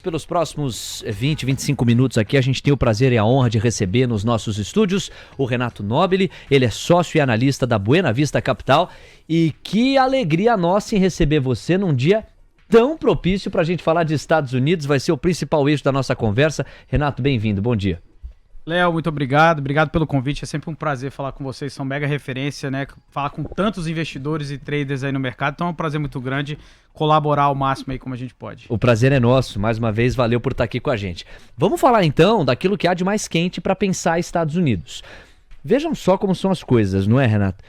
Pelos próximos 20, 25 minutos aqui, a gente tem o prazer e a honra de receber nos nossos estúdios o Renato Nobili. Ele é sócio e analista da Buena Vista Capital. E que alegria nossa em receber você num dia tão propício para a gente falar de Estados Unidos. Vai ser o principal eixo da nossa conversa. Renato, bem-vindo. Bom dia. Léo, muito obrigado. Obrigado pelo convite. É sempre um prazer falar com vocês. São mega referência, né? Falar com tantos investidores e traders aí no mercado. Então é um prazer muito grande colaborar ao máximo aí como a gente pode. O prazer é nosso. Mais uma vez, valeu por estar aqui com a gente. Vamos falar então daquilo que há de mais quente para pensar Estados Unidos. Vejam só como são as coisas, não é, Renato?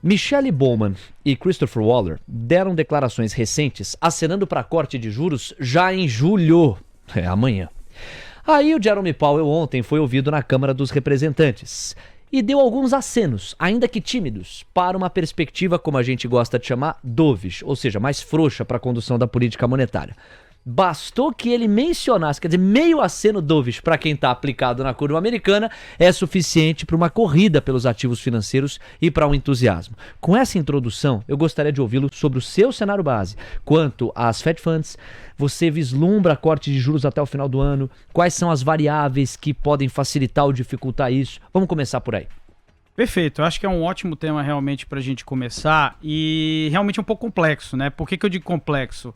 Michelle Bowman e Christopher Waller deram declarações recentes acenando para a corte de juros já em julho. Amanhã. Aí o Jerome Powell ontem foi ouvido na Câmara dos Representantes e deu alguns acenos, ainda que tímidos, para uma perspectiva, como a gente gosta de chamar, dovish, ou seja, mais frouxa para a condução da política monetária. Bastou que ele mencionasse, quer dizer, meio aceno dovish para quem está aplicado na curva americana é suficiente para uma corrida pelos ativos financeiros e para um entusiasmo. Com essa introdução, eu gostaria de ouvi-lo sobre o seu cenário base. Quanto às Fed Funds, você vislumbra a corte de juros até o final do ano? Quais são as variáveis que podem facilitar ou dificultar isso? Vamos começar por aí. Perfeito, eu acho que é um ótimo tema realmente para a gente começar e realmente é um pouco complexo, né? Por que eu digo complexo?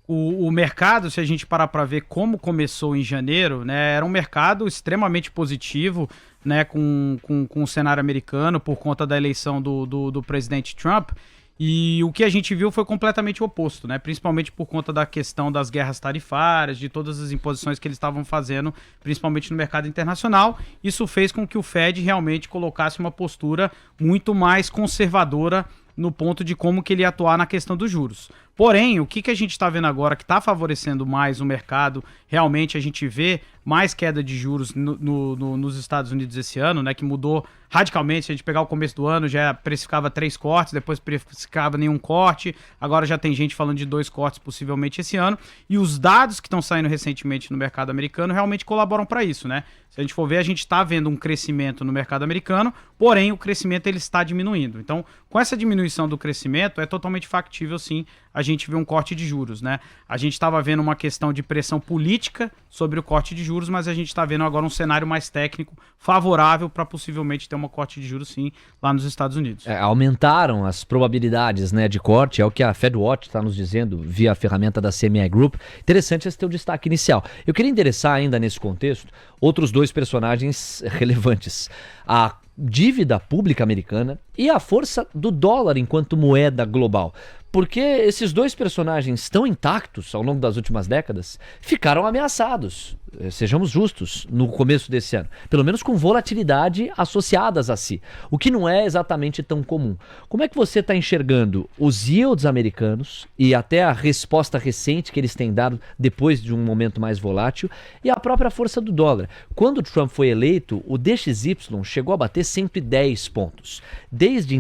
O mercado, se a gente parar para ver como começou em janeiro, né, era um mercado extremamente positivo, né, com o cenário americano por conta da eleição do presidente Trump. E o que a gente viu foi completamente o oposto, né? Principalmente por conta da questão das guerras tarifárias, de todas as imposições que eles estavam fazendo, principalmente no mercado internacional. Isso fez com que o Fed realmente colocasse uma postura muito mais conservadora no ponto de como que ele ia atuar na questão dos juros. Porém, o que a gente está vendo agora que está favorecendo mais o mercado, realmente a gente vê mais queda de juros nos Estados Unidos esse ano, né, que mudou radicalmente. Se a gente pegar o começo do ano, já precificava 3 cortes, depois precificava nenhum corte, agora já tem gente falando de 2 cortes possivelmente esse ano, e os dados que estão saindo recentemente no mercado americano realmente colaboram para isso, né? Se a gente for ver, a gente está vendo um crescimento no mercado americano, porém o crescimento ele está diminuindo. Então, com essa diminuição do crescimento, é totalmente factível sim a gente ver um corte de juros, né? A gente estava vendo uma questão de pressão política sobre o corte de juros, mas a gente está vendo agora um cenário mais técnico favorável para possivelmente ter uma corte de juros sim lá nos Estados Unidos. Aumentaram as probabilidades, né, de corte, é o que a FedWatch está nos dizendo via a ferramenta da CME Group. Interessante esse teu destaque inicial. Eu queria endereçar ainda nesse contexto outros dois personagens relevantes. A dívida pública americana e a força do dólar enquanto moeda global. Porque esses dois personagens tão intactos ao longo das últimas décadas ficaram ameaçados, sejamos justos, no começo desse ano. Pelo menos com volatilidade associadas a si, o que não é exatamente tão comum. Como é que você está enxergando os yields americanos e até a resposta recente que eles têm dado depois de um momento mais volátil e a própria força do dólar? Quando Trump foi eleito, o DXY chegou a bater 110 pontos. Desde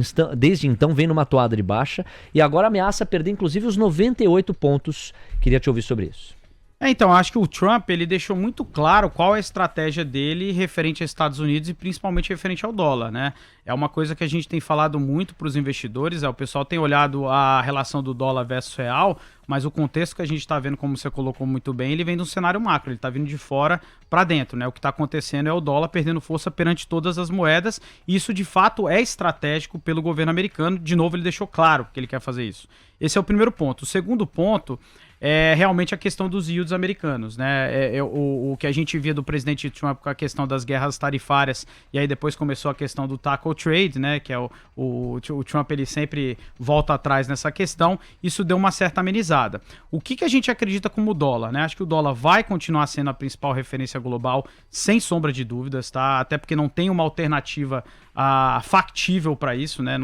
então vem numa toada de baixa e agora ameaça perder inclusive os 98 pontos. Queria te ouvir sobre isso. Então, acho que o Trump ele deixou muito claro qual é a estratégia dele referente aos Estados Unidos e principalmente referente ao dólar, né? É uma coisa que a gente tem falado muito para os investidores, o pessoal tem olhado a relação do dólar versus real, mas o contexto que a gente está vendo, como você colocou muito bem, ele vem de um cenário macro, ele está vindo de fora para dentro, né? O que está acontecendo é o dólar perdendo força perante todas as moedas, e isso de fato é estratégico pelo governo americano. De novo, ele deixou claro que ele quer fazer isso. Esse é o primeiro ponto. O segundo ponto é realmente a questão dos yields americanos, né? O que a gente via do presidente Trump com a questão das guerras tarifárias, e aí depois começou a questão do tackle trade, né? Que é o Trump, ele sempre volta atrás nessa questão. Isso deu uma certa amenizada. O que a gente acredita como o dólar, né? Acho que o dólar vai continuar sendo a principal referência global, sem sombra de dúvidas, tá? Até porque não tem uma alternativa factível para isso, né?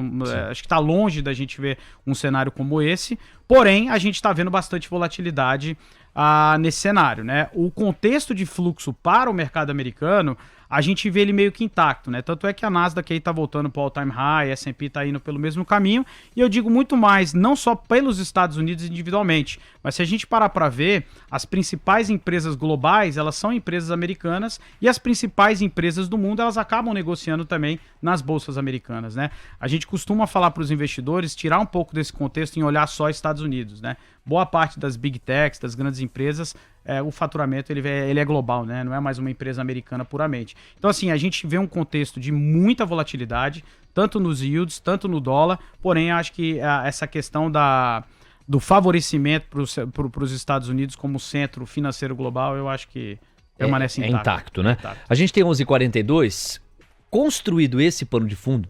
Acho que está longe da gente ver um cenário como esse. Porém, a gente está vendo bastante volatilidade nesse cenário, né? O contexto de fluxo para o mercado americano, a gente vê ele meio que intacto, né? Tanto é que a Nasdaq aí tá voltando para o all-time high, a S&P tá indo pelo mesmo caminho, e eu digo muito mais, não só pelos Estados Unidos individualmente, mas se a gente parar para ver, as principais empresas globais, elas são empresas americanas, e as principais empresas do mundo, elas acabam negociando também nas bolsas americanas, né? A gente costuma falar para os investidores, tirar um pouco desse contexto em olhar só Estados Unidos, né? Boa parte das big techs, das grandes empresas, o faturamento ele é global, né? Não é mais uma empresa americana puramente. Então, assim, a gente vê um contexto de muita volatilidade, tanto nos yields, tanto no dólar, porém, acho que essa questão do favorecimento para os Estados Unidos como centro financeiro global, eu acho que permanece intacto. Intacto, né? Intacto. A gente tem 11h42, construído esse pano de fundo,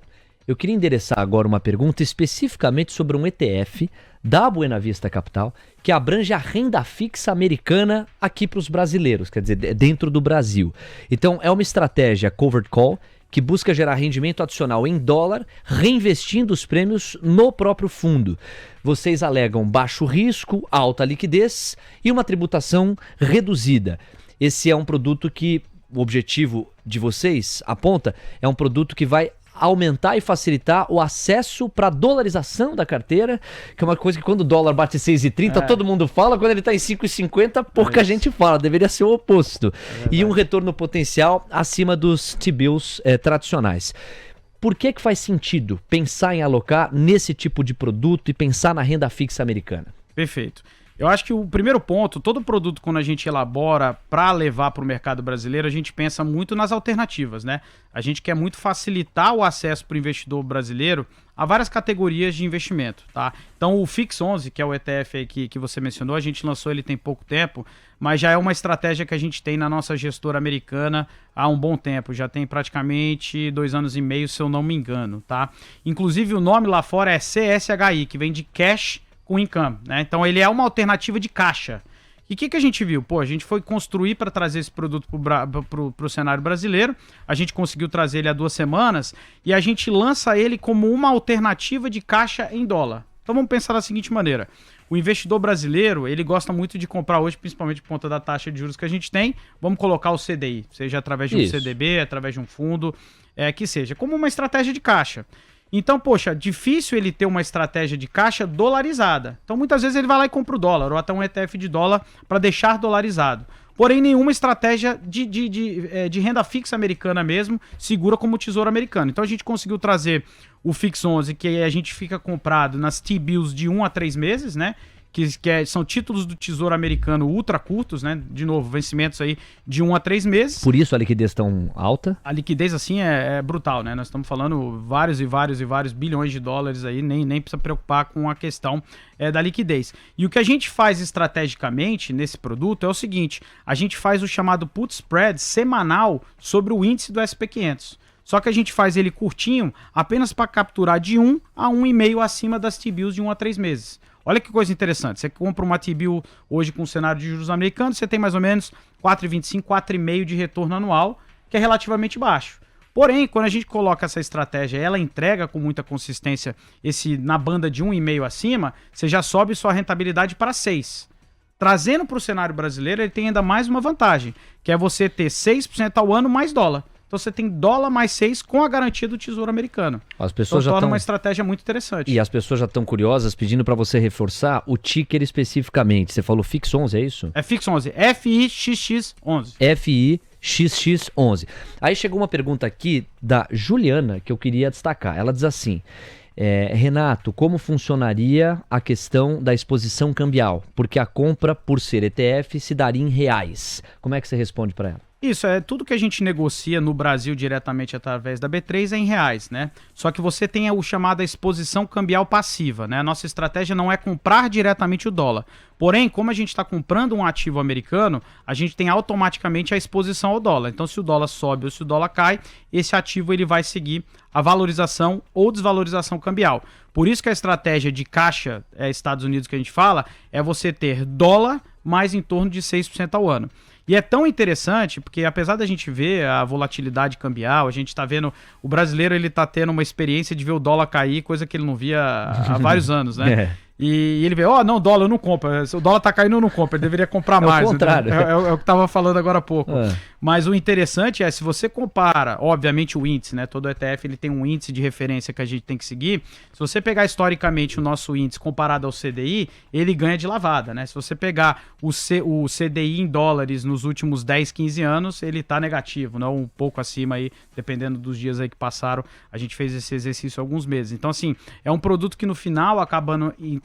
eu queria endereçar agora uma pergunta especificamente sobre um ETF da Buena Vista Capital que abrange a renda fixa americana aqui para os brasileiros, quer dizer, dentro do Brasil. Então, é uma estratégia covered call que busca gerar rendimento adicional em dólar, reinvestindo os prêmios no próprio fundo. Vocês alegam baixo risco, alta liquidez e uma tributação reduzida. Esse é um produto que, o objetivo de vocês, aponta, é um produto que vai aumentar e facilitar o acesso para a dolarização da carteira, que é uma coisa que quando o dólar bate 6,30, todo mundo fala, quando ele está em 5,50, pouca gente fala, deveria ser o oposto. E um retorno potencial acima dos T-bills tradicionais. Por que faz sentido pensar em alocar nesse tipo de produto e pensar na renda fixa americana? Perfeito. Eu acho que o primeiro ponto, todo produto quando a gente elabora para levar para o mercado brasileiro, a gente pensa muito nas alternativas, né? A gente quer muito facilitar o acesso para o investidor brasileiro a várias categorias de investimento, tá? Então o Fix 11, que é o ETF aí que você mencionou, a gente lançou ele tem pouco tempo, mas já é uma estratégia que a gente tem na nossa gestora americana há um bom tempo, já tem praticamente 2 anos e meio, se eu não me engano, tá? Inclusive o nome lá fora é CSHI, que vem de Cash com Income, né? Então ele é uma alternativa de caixa. E o que a gente viu? Pô, a gente foi construir para trazer esse produto para o cenário brasileiro, a gente conseguiu trazer ele há 2 semanas e a gente lança ele como uma alternativa de caixa em dólar. Então vamos pensar da seguinte maneira, o investidor brasileiro, ele gosta muito de comprar hoje, principalmente por conta da taxa de juros que a gente tem, vamos colocar o CDI, seja através de um CDB, através de um fundo, que seja, como uma estratégia de caixa. Então, poxa, difícil ele ter uma estratégia de caixa dolarizada. Então, muitas vezes ele vai lá e compra o dólar, ou até um ETF de dólar para deixar dolarizado. Porém, nenhuma estratégia de renda fixa americana mesmo segura como o Tesouro Americano. Então, a gente conseguiu trazer o Fix 11, que a gente fica comprado nas T-bills de 1 a 3 meses, né? São títulos do Tesouro Americano ultra curtos, né? De novo, vencimentos aí de 1 a 3 meses. Por isso a liquidez tão alta? A liquidez, assim, é brutal, né? Nós estamos falando vários bilhões de dólares aí, nem precisa preocupar com a questão da liquidez. E o que a gente faz estrategicamente nesse produto é o seguinte, a gente faz o chamado put spread semanal sobre o índice do SP500. Só que a gente faz ele curtinho, apenas para capturar de 1 a 1,5 acima das T-bills de 1 a 3 meses. Olha que coisa interessante, você compra uma T-bill hoje com o cenário de juros americanos, você tem mais ou menos 4,25, 4,5 de retorno anual, que é relativamente baixo. Porém, quando a gente coloca essa estratégia, ela entrega com muita consistência na banda de 1,5 acima, você já sobe sua rentabilidade para 6. Trazendo para o cenário brasileiro, ele tem ainda mais uma vantagem, que é você ter 6% ao ano mais dólar. Então você tem dólar mais 6 com a garantia do Tesouro Americano. As pessoas então torna uma estratégia muito interessante. E as pessoas já estão curiosas, pedindo para você reforçar o ticker especificamente. Você falou Fix 11, é isso? É Fix 11, FIXX11. FIXX11. Aí chegou uma pergunta aqui da Juliana que eu queria destacar. Ela diz assim, Renato, como funcionaria a questão da exposição cambial? Porque a compra, por ser ETF, se daria em reais. Como é que você responde para ela? Isso, tudo que a gente negocia no Brasil diretamente através da B3 é em reais, né? Só que você tem o chamado exposição cambial passiva, né? A nossa estratégia não é comprar diretamente o dólar. Porém, como a gente está comprando um ativo americano, a gente tem automaticamente a exposição ao dólar. Então, se o dólar sobe ou se o dólar cai, esse ativo ele vai seguir a valorização ou desvalorização cambial. Por isso que a estratégia de caixa Estados Unidos que a gente fala é você ter dólar mais em torno de 6% ao ano. E é tão interessante, porque apesar da gente ver a volatilidade cambial, a gente está vendo, o brasileiro ele está tendo uma experiência de ver o dólar cair, coisa que ele não via há vários anos, né? E ele vê, não, dólar eu não compro, se o dólar tá caindo eu não compro, ele deveria comprar mais. O contrário. É o que tava falando agora há pouco. Mas o interessante é, se você compara, obviamente o índice, né? Todo ETF ele tem um índice de referência que a gente tem que seguir. Se você pegar historicamente o nosso índice comparado ao CDI, ele ganha de lavada, né? Se você pegar o CDI em dólares nos últimos 10, 15 anos, ele tá negativo, né? Um pouco acima aí, dependendo dos dias aí que passaram. A gente fez esse exercício há alguns meses. Então, assim, é um produto que no final acaba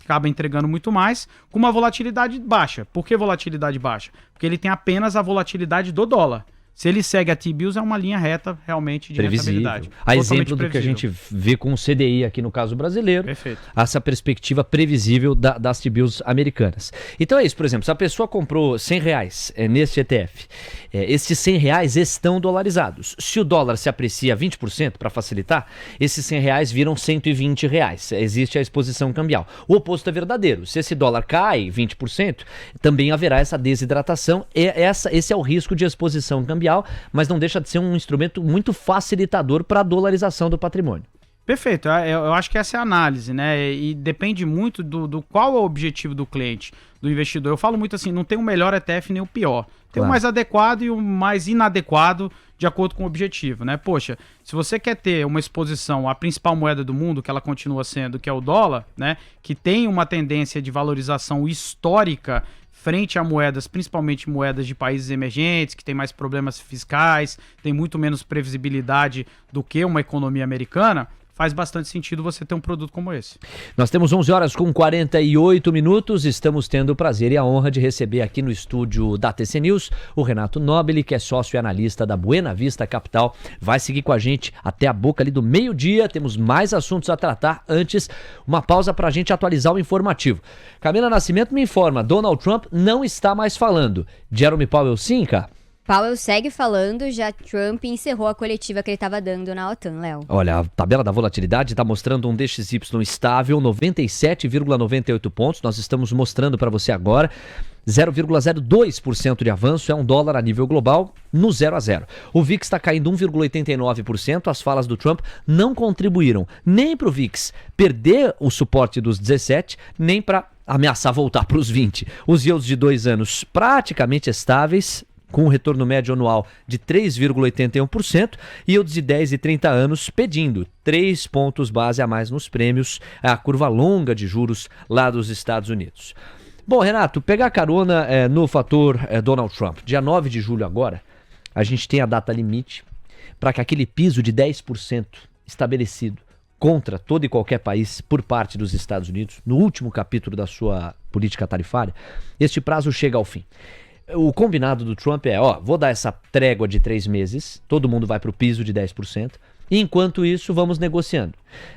acaba entregando muito mais, com uma volatilidade baixa. Por que volatilidade baixa? Porque ele tem apenas a volatilidade do dólar. Se ele segue a T-Bills, é uma linha reta realmente de rentabilidade. A exemplo do que a gente vê com o CDI aqui no caso brasileiro. Perfeito. Essa perspectiva previsível das T-Bills americanas. Então é isso, por exemplo, se a pessoa comprou R$100 nesse ETF, esses R$100 estão dolarizados. Se o dólar se aprecia 20%, para facilitar, esses R$100 viram R$120. Existe a exposição cambial. O oposto é verdadeiro. Se esse dólar cai 20%, também haverá essa desidratação. Esse é o risco de exposição cambial, mas não deixa de ser um instrumento muito facilitador para a dolarização do patrimônio. Perfeito, eu acho que essa é a análise, né? E depende muito do qual é o objetivo do cliente, do investidor. Eu falo muito assim, não tem o melhor ETF nem o pior. Tem o mais adequado e o mais inadequado de acordo com o objetivo, né? Poxa, se você quer ter uma exposição à principal moeda do mundo, que ela continua sendo, que é o dólar, né? Que tem uma tendência de valorização histórica frente a moedas, principalmente moedas de países emergentes, que tem mais problemas fiscais, tem muito menos previsibilidade do que uma economia americana, faz bastante sentido você ter um produto como esse. Nós temos 11 horas com 48 minutos, estamos tendo o prazer e a honra de receber aqui no estúdio da TC News o Renato Nobili, que é sócio e analista da Buena Vista Capital. Vai seguir com a gente até a boca ali do meio-dia, temos mais assuntos a tratar. Antes, uma pausa para a gente atualizar o informativo. Camila Nascimento me informa, Donald Trump não está mais falando. Jerome Powell sim, cara? Powell segue falando, já Trump encerrou a coletiva que ele estava dando na OTAN, Léo. Olha, a tabela da volatilidade está mostrando um DXY estável, 97,98 pontos. Nós estamos mostrando para você agora 0,02% de avanço, é um dólar a nível global no 0 a 0. O VIX está caindo 1,89%. As falas do Trump não contribuíram nem para o VIX perder o suporte dos 17, nem para ameaçar voltar para os 20. Os yields de 2 anos praticamente estáveis, com um retorno médio anual de 3,81%, e yields de 10 e 30 anos pedindo 3 pontos base a mais nos prêmios, a curva longa de juros lá dos Estados Unidos. Bom, Renato, pegar carona no fator Donald Trump. Dia 9 de julho agora, a gente tem a data limite para que aquele piso de 10% estabelecido contra todo e qualquer país por parte dos Estados Unidos, no último capítulo da sua política tarifária, este prazo chega ao fim. O combinado do Trump é, vou dar essa trégua de 3 meses, todo mundo vai para o piso de 10%, e enquanto isso vamos negociando.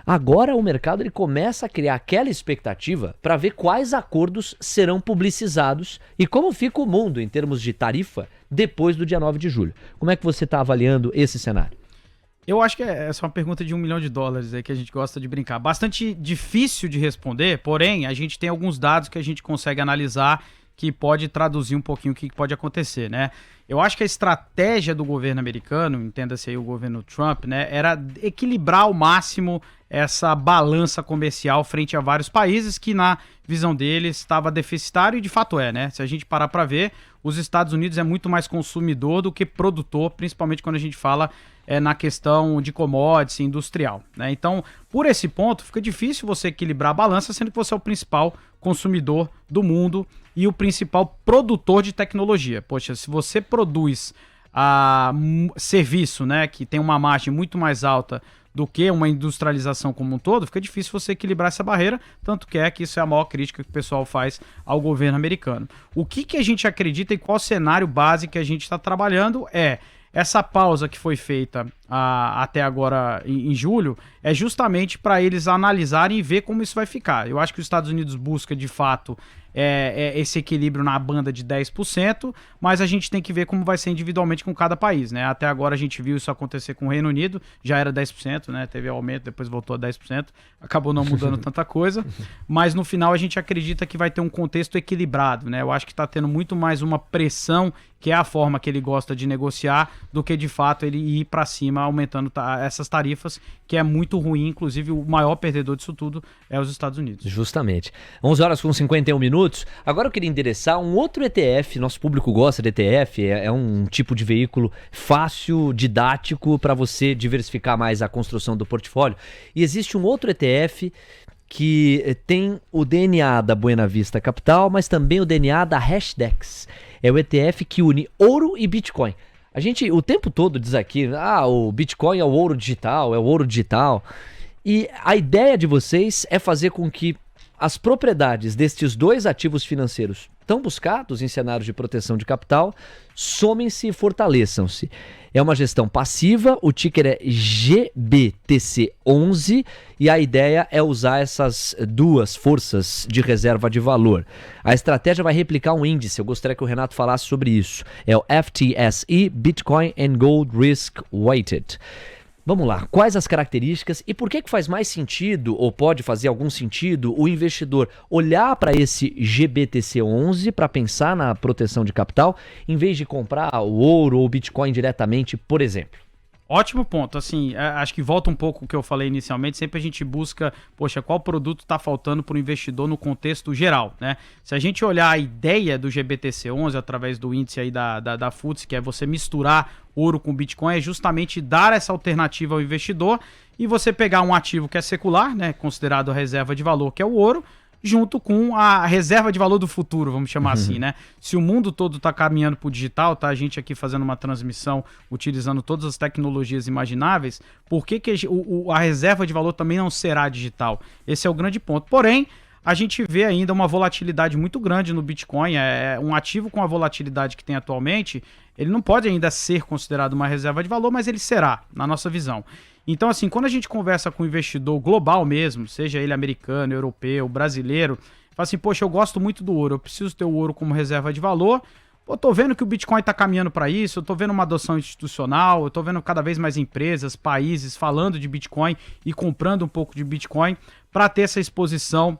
Agora o mercado ele começa a criar aquela expectativa para ver quais acordos serão publicizados e como fica o mundo em termos de tarifa depois do dia 9 de julho. Como é que você está avaliando esse cenário? Eu acho que essa é uma pergunta de $1 milhão aí que a gente gosta de brincar. Bastante difícil de responder, porém a gente tem alguns dados que a gente consegue analisar que pode traduzir um pouquinho o que pode acontecer, né? Eu acho que a estratégia do governo americano, entenda-se aí o governo Trump, né, era equilibrar ao máximo essa balança comercial frente a vários países que, na visão deles, estava deficitário e de fato né? Se a gente parar para ver, os Estados Unidos é muito mais consumidor do que produtor, principalmente quando a gente fala na questão de commodities industrial, né? Então, por esse ponto, fica difícil você equilibrar a balança, sendo que você é o principal consumidor do mundo e o principal produtor de tecnologia. Poxa, se você produz serviço, né, que tem uma margem muito mais alta do que uma industrialização como um todo, fica difícil você equilibrar essa barreira, tanto que isso é a maior crítica que o pessoal faz ao governo americano. O que a gente acredita e qual cenário base que a gente está trabalhando essa pausa que foi feita até agora em julho é justamente para eles analisarem e ver como isso vai ficar. Eu acho que os Estados Unidos busca, de fato, esse equilíbrio na banda de 10%, mas a gente tem que ver como vai ser individualmente com cada país, né? Até agora a gente viu isso acontecer com o Reino Unido, já era 10%, né? Teve aumento, depois voltou a 10%, acabou não mudando tanta coisa, mas no final a gente acredita que vai ter um contexto equilibrado, né? Eu acho que está tendo muito mais uma pressão, que é a forma que ele gosta de negociar, do que de fato ele ir para cima aumentando essas tarifas, que é muito ruim, inclusive o maior perdedor disso tudo é os Estados Unidos. Justamente. 11 horas com 51 minutos. Agora eu queria endereçar um outro ETF, nosso público gosta de ETF, é um tipo de veículo fácil, didático, para você diversificar mais a construção do portfólio. E existe um outro ETF que tem o DNA da Buena Vista Capital, mas também o DNA da Hashdex. É o ETF que une ouro e Bitcoin. A gente o tempo todo diz aqui, o Bitcoin é o ouro digital, E a ideia de vocês é fazer com que as propriedades destes dois ativos financeiros tão buscados em cenários de proteção de capital somem-se e fortaleçam-se. É uma gestão passiva, o ticker é GBTC11 e a ideia é usar essas duas forças de reserva de valor. A estratégia vai replicar um índice, eu gostaria que o Renato falasse sobre isso. É o FTSE Bitcoin and Gold Risk Weighted. Vamos lá, quais as características e por que faz mais sentido, ou pode fazer algum sentido, o investidor olhar para esse GBTC11 para pensar na proteção de capital, em vez de comprar o ouro ou o Bitcoin diretamente, por exemplo? Ótimo ponto, assim, acho que volta um pouco o que eu falei inicialmente, sempre a gente busca, poxa, qual produto está faltando para o investidor no contexto geral, né? Se a gente olhar a ideia do GBTC11 através do índice aí da FTSE, que é você misturar ouro com Bitcoin, é justamente dar essa alternativa ao investidor e você pegar um ativo que é secular, né, considerado a reserva de valor, que é o ouro, junto com a reserva de valor do futuro, vamos chamar assim, né? Se o mundo todo está caminhando para o digital, tá a gente aqui fazendo uma transmissão utilizando todas as tecnologias imagináveis, por que a reserva de valor também não será digital? Esse é o grande ponto. Porém, a gente vê ainda uma volatilidade muito grande no Bitcoin, é um ativo com a volatilidade que tem atualmente, ele não pode ainda ser considerado uma reserva de valor, mas ele será, na nossa visão. Então, assim, quando a gente conversa com um investidor global mesmo, seja ele americano, europeu, brasileiro, fala assim, poxa, eu gosto muito do ouro, eu preciso ter o ouro como reserva de valor, eu tô vendo que o Bitcoin tá caminhando para isso, eu tô vendo uma adoção institucional, eu tô vendo cada vez mais empresas, países falando de Bitcoin e comprando um pouco de Bitcoin para ter essa exposição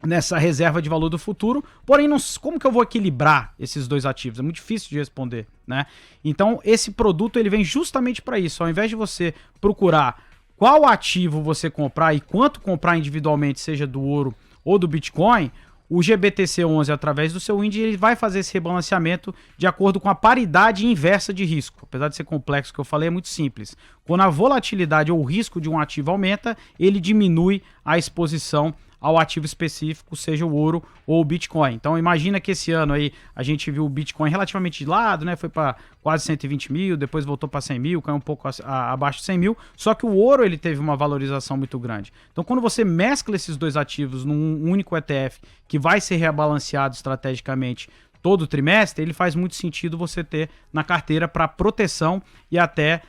nessa reserva de valor do futuro, porém, como que eu vou equilibrar esses dois ativos? É muito difícil de responder, né? Então, esse produto ele vem justamente para isso. Ao invés de você procurar qual ativo você comprar e quanto comprar individualmente, seja do ouro ou do Bitcoin, o GBTC11, através do seu índice, ele vai fazer esse rebalanceamento de acordo com a paridade inversa de risco. Apesar de ser complexo, o que eu falei é muito simples. Quando a volatilidade ou o risco de um ativo aumenta, ele diminui a exposição ao ativo específico, seja o ouro ou o Bitcoin. Então imagina que esse ano aí a gente viu o Bitcoin relativamente de lado, né? Foi para quase 120 mil, depois voltou para 100 mil, caiu um pouco abaixo de 100 mil, só que o ouro ele teve uma valorização muito grande. Então quando você mescla esses dois ativos num único ETF que vai ser rebalanceado estrategicamente todo trimestre, ele faz muito sentido você ter na carteira para proteção e até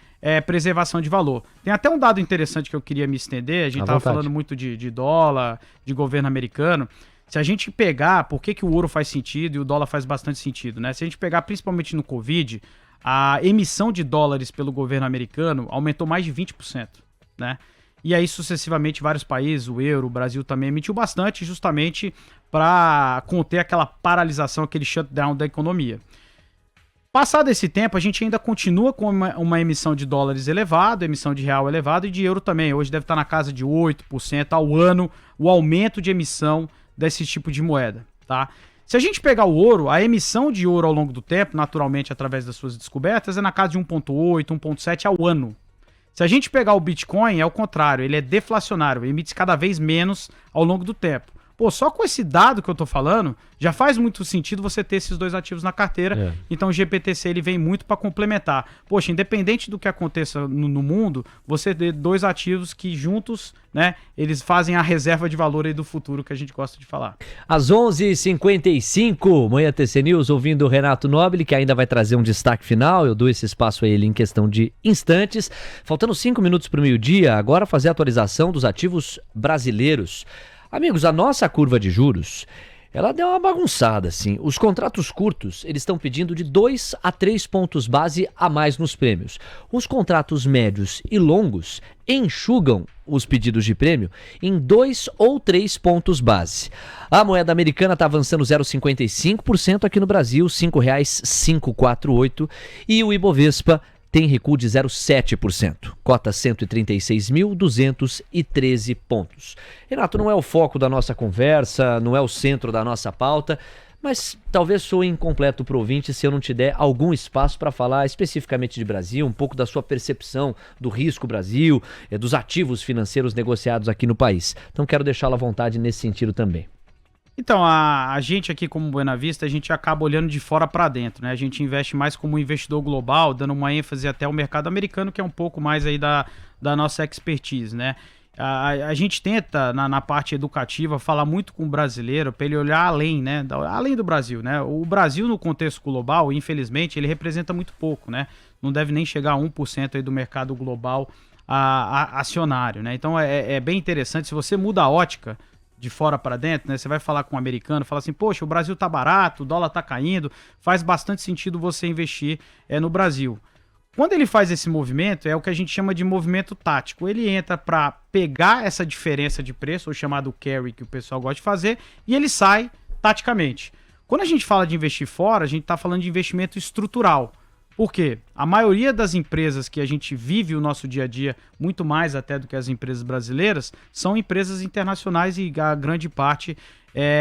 preservação de valor. Tem até um dado interessante que eu queria me estender, a gente estava falando muito de dólar, de governo americano. Se a gente pegar, por que o ouro faz sentido e o dólar faz bastante sentido, né? Se a gente pegar principalmente no Covid, a emissão de dólares pelo governo americano aumentou mais de 20%, né? E aí, sucessivamente, vários países, o euro, o Brasil também emitiu bastante, justamente para conter aquela paralisação, aquele shutdown da economia. Passado esse tempo, a gente ainda continua com uma emissão de dólares elevada, emissão de real elevada e de euro também. Hoje deve estar na casa de 8% ao ano o aumento de emissão desse tipo de moeda, tá? Se a gente pegar o ouro, a emissão de ouro ao longo do tempo, naturalmente através das suas descobertas, é na casa de 1,8, 1,7 ao ano. Se a gente pegar o Bitcoin, é o contrário, ele é deflacionário, emite cada vez menos ao longo do tempo. Pô, só com esse dado que eu tô falando, já faz muito sentido você ter esses dois ativos na carteira. Então o GBTC ele vem muito para complementar. Poxa, independente do que aconteça no mundo, você ter dois ativos que juntos, né, eles fazem a reserva de valor aí do futuro que a gente gosta de falar. Às 11h55, Manhã TC News, ouvindo o Renato Nobile, que ainda vai trazer um destaque final. Eu dou esse espaço a ele em questão de instantes. Faltando 5 minutos para o meio-dia, agora fazer a atualização dos ativos brasileiros. Amigos, a nossa curva de juros, ela deu uma bagunçada, assim. Os contratos curtos, eles estão pedindo de 2 a 3 pontos base a mais nos prêmios. Os contratos médios e longos enxugam os pedidos de prêmio em 2 ou 3 pontos base. A moeda americana está avançando 0,55% aqui no Brasil, R$ 5,548, e o Ibovespa tem recuo de 0,7%, cota 136.213 pontos. Renato, não é o foco da nossa conversa, não é o centro da nossa pauta, mas talvez soe incompleto para o ouvinte se eu não te der algum espaço para falar especificamente de Brasil, um pouco da sua percepção do risco Brasil, dos ativos financeiros negociados aqui no país. Então quero deixá-lo à vontade nesse sentido também. Então, a gente aqui como Buena Vista, a gente acaba olhando de fora para dentro, né? A gente investe mais como investidor global, dando uma ênfase até ao mercado americano, que é um pouco mais aí da nossa expertise, né? A gente tenta, na parte educativa, falar muito com o brasileiro para ele olhar além, né? Além do Brasil, né? O Brasil, no contexto global, infelizmente, ele representa muito pouco, né? Não deve nem chegar a 1% aí do mercado global acionário, né? Então é bem interessante. Se você muda a ótica de fora para dentro, né? Você vai falar com um americano, fala assim, poxa, o Brasil tá barato, o dólar tá caindo, faz bastante sentido você investir no Brasil. Quando ele faz esse movimento, é o que a gente chama de movimento tático. Ele entra para pegar essa diferença de preço, o chamado carry que o pessoal gosta de fazer, e ele sai taticamente. Quando a gente fala de investir fora, a gente está falando de investimento estrutural. Por quê? A maioria das empresas que a gente vive o nosso dia a dia, muito mais até do que as empresas brasileiras, são empresas internacionais e a grande parte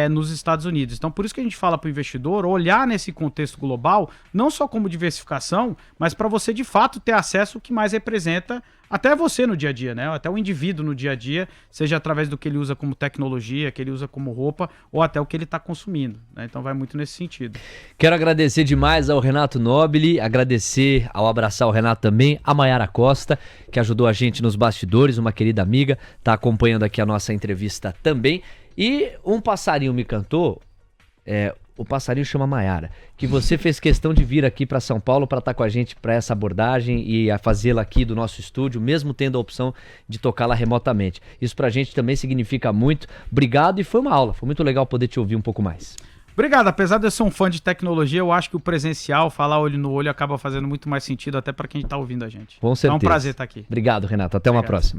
nos Estados Unidos. Então, por isso que a gente fala para o investidor olhar nesse contexto global, não só como diversificação, mas para você, de fato, ter acesso ao que mais representa até você no dia a dia, né? Até o indivíduo no dia a dia, seja através do que ele usa como tecnologia, que ele usa como roupa, ou até o que ele está consumindo, né? Então vai muito nesse sentido. Quero agradecer demais ao Renato Nobili, agradecer ao abraçar o Renato também, a Mayara Costa, que ajudou a gente nos bastidores, uma querida amiga, está acompanhando aqui a nossa entrevista também. E um passarinho me cantou, o passarinho chama Mayara, que você fez questão de vir aqui para São Paulo para estar com a gente para essa abordagem e a fazê-la aqui do nosso estúdio, mesmo tendo a opção de tocá-la remotamente. Isso pra gente também significa muito. Obrigado, e foi uma aula, foi muito legal poder te ouvir um pouco mais. Obrigado, apesar de eu ser um fã de tecnologia, eu acho que o presencial, falar olho no olho, acaba fazendo muito mais sentido até para quem está ouvindo a gente. Com certeza. É um prazer estar aqui. Obrigado, Renato, até uma próxima.